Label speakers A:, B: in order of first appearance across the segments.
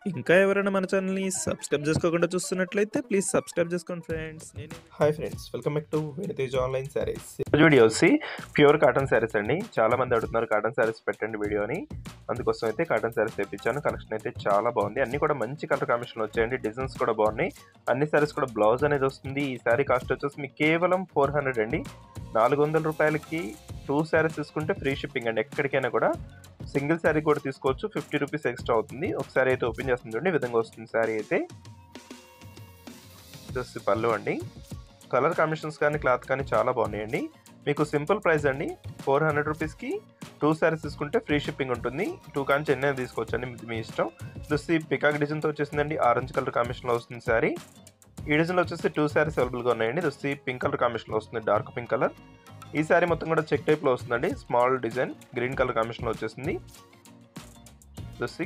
A: ఇంకా ఎవరైనా మన ఛానల్‌ని సబ్స్క్రైబ్ చేసుకోకుండా చూస్తున్నట్లయితే ప్లీజ్ సబ్స్క్రైబ్ చేసుకోండి friends. Hi friends, welcome back to Vinitej online sarees. ఈరోజు వీడియో వచ్చి ప్యూర్ కాటన్ శారీస్ అండి. చాలా మంది అడుగుతున్నారు కాటన్ శారీస్ పెట్టండి వీడియో అని. అందుకోసం అయితే కాటన్ శారీస్ తెప్పించాను. కలెక్షన్ అయితే చాలా బాగుంది. అన్ని కూడా మంచి కలర్ కాంబినేషన్లో వచ్చాయండి. డిజైన్స్ కూడా బాగున్నాయి. అన్ని శారీస్ కూడా బ్లౌజ్ అనేది వస్తుంది. ఈ శారీ కాస్ట్ వచ్చేసి మీకు కేవలం 400 అండి. 400 రూపాయలకి 2 శారీస్ తీసుకుంటే ఫ్రీ షిప్పింగ్ అండి. ఎక్కడికైనా కూడా సింగిల్ శారీ కూడా తీసుకోవచ్చు. 50 రూపీస్ ఎక్స్ట్రా అవుతుంది. ఒకసారి అయితే ఓపెన్ చేస్తుంది చూడండి, ఈ విధంగా వస్తుంది శారీ అయితే. జస్ట్ పళ్ళు అండి. కలర్ కాంబినేషన్స్ కానీ క్లాత్ కానీ చాలా బాగున్నాయండి. మీకు సింపుల్ ప్రైస్ అండి. 400 రూపీస్కి 2 శారీస్ తీసుకుంటే ఫ్రీ షిప్పింగ్ ఉంటుంది. 2 కానీ చెన్నై తీసుకోవచ్చు అండి, మీ ఇష్టం. జస్ట్ ఈ పికాక్ డిజైన్తో వచ్చేసిందండి. ఆరెంజ్ కలర్ కాంబినేషన్లో వస్తుంది శారీ. ఈ డిజైన్లో వచ్చేసి 2 శారీస్ అవైలబుల్గా ఉన్నాయండి. జస్ట్ ఈ పింక్ కలర్ కాంబినేషన్లో వస్తుంది, డార్క్ పింక్ కలర్. ఈ శారీ మొత్తం కూడా చెక్ టైప్లో వస్తుందండి. స్మాల్ డిజైన్ గ్రీన్ కలర్ కాంబినేషన్లో వచ్చేసింది. జస్ట్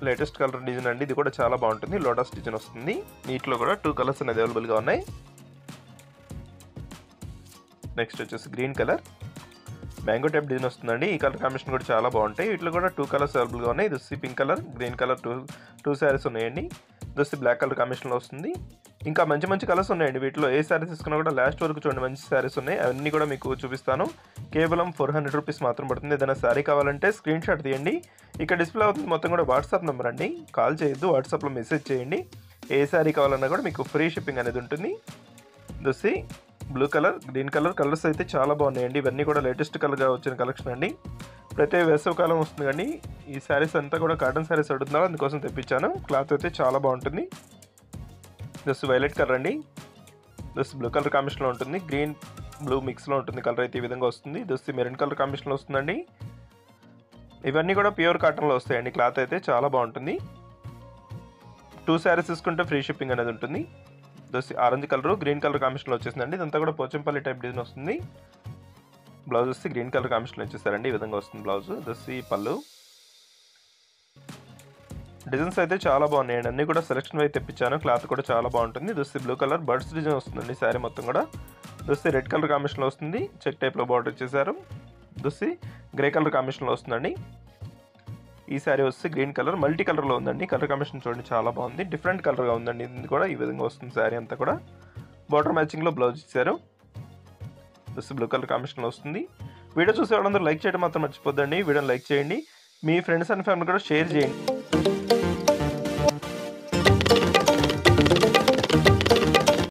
A: లేటెస్ట్ కలర్ డిజైన్ అండి. ఇది కూడా చాలా బాగుంటుంది. లోటస్ డిజైన్ వస్తుంది. వీటిలో కూడా 2 కలర్స్ అనేది అవైలబుల్గా ఉన్నాయి. నెక్స్ట్ వచ్చేసి green colour mango type design వస్తుందండి. ఈ కలర్ కాంబినేషన్ కూడా చాలా బాగుంటాయి. వీటిలో కూడా 2 కలర్స్ అవైలబుల్గా ఉన్నాయి. ఇది pink colour, green colour, two saris ఉన్నాయండి. ఇది బ్లాక్ కలర్ కాంబినేషన్లో వస్తుంది. ఇంకా మంచి మంచి కలర్స్ ఉన్నాయండి. వీటిలో ఏ శారీస్ తీసుకున్నా కూడా లాస్ట్ వరకు చూడండి, మంచి శారీస్ ఉన్నాయి. అవన్నీ కూడా మీకు చూపిస్తాను. కేవలం 400 రూపీస్ మాత్రం పడుతుంది. ఏదైనా శారీ కావాలంటే స్క్రీన్ షాట్ తీయండి. ఇక్కడ డిస్ప్లే అవుతుంది మొత్తం కూడా వాట్సాప్ నెంబర్ అండి. కాల్ చేయొద్దు, వాట్సాప్లో మెసేజ్ చేయండి. ఏ శారీ కావాలన్నా కూడా మీకు ఫ్రీ షిప్పింగ్ అనేది ఉంటుంది. దోసి blue colour, green colour colours అయితే చాలా బాగున్నాయండి. ఇవన్నీ కూడా లేటెస్ట్ కలర్గా వచ్చిన కలెక్షన్ అండి. ప్రతి వేసవికాలం వస్తుంది కానీ ఈ శారీస్ అంతా కూడా కాటన్ శారీస్ అడుగుతున్నారు, అందుకోసం తెప్పించాను. క్లాత్ అయితే చాలా బాగుంటుంది. జస్ట్ వైలెట్ కలర్ అండి. జస్ట్ బ్లూ కలర్ కాంబినేషన్లో ఉంటుంది. గ్రీన్ బ్లూ మిక్స్లో ఉంటుంది. కలర్ అయితే ఈ విధంగా వస్తుంది. జస్ట్ మెరూన్ కలర్ కాంబినేషన్లో వస్తుందండి. ఇవన్నీ కూడా ప్యూర్ కాటన్లో వస్తాయండి. క్లాత్ అయితే చాలా బాగుంటుంది. 2 శారీస్ తీసుకుంటే ఫ్రీ షిప్పింగ్ అనేది ఉంటుంది. Just orange colour, green colour కాంబినేషన్లో వచ్చేసిందండి. ఇదంతా కూడా పోచంపల్లి టైప్ డిజైన్ వస్తుంది. బ్లౌజ్ వస్తే గ్రీన్ కలర్ కాంబినేషన్లో వచ్చేసారండి. ఈ విధంగా వస్తుంది బ్లౌజ్. జస్ట్ ఈ పళ్ళు. డిజైన్స్ అయితే చాలా బాగున్నాయండి. అన్నీ కూడా సెలెక్షన్ అయితే తెప్పించాను. క్లాత్ కూడా చాలా బాగుంటుంది. దోసి బ్లూ కలర్ బర్డ్స్ డిజైన్ వస్తుందండి శారీ మొత్తం కూడా. దోసి రెడ్ కలర్ కాంబినేషన్లో వస్తుంది. చెక్ టైప్లో బార్డర్ ఇచ్చేసారు. దోసి గ్రే కలర్ కాంబినేషన్లో వస్తుందండి. ఈ శారీ వస్తే గ్రీన్ కలర్ మల్టీ కలర్లో ఉందండి. కలర్ కాంబినేషన్ చూడండి, చాలా బాగుంది. డిఫరెంట్ కలర్గా ఉందండి. ఇది కూడా ఈ విధంగా వస్తుంది శారీ అంతా కూడా. బార్డర్ మ్యాచింగ్లో బ్లౌజ్ ఇచ్చారు. దోసి బ్లూ కలర్ కాంబినేషన్లో వస్తుంది. వీడియో చూసే వాళ్ళందరూ లైక్ చేయడం మాత్రం మర్చిపోద్దండి. వీడియోని లైక్ చేయండి. మీ ఫ్రెండ్స్ అండ్ ఫ్యామిలీ కూడా షేర్ చేయండి.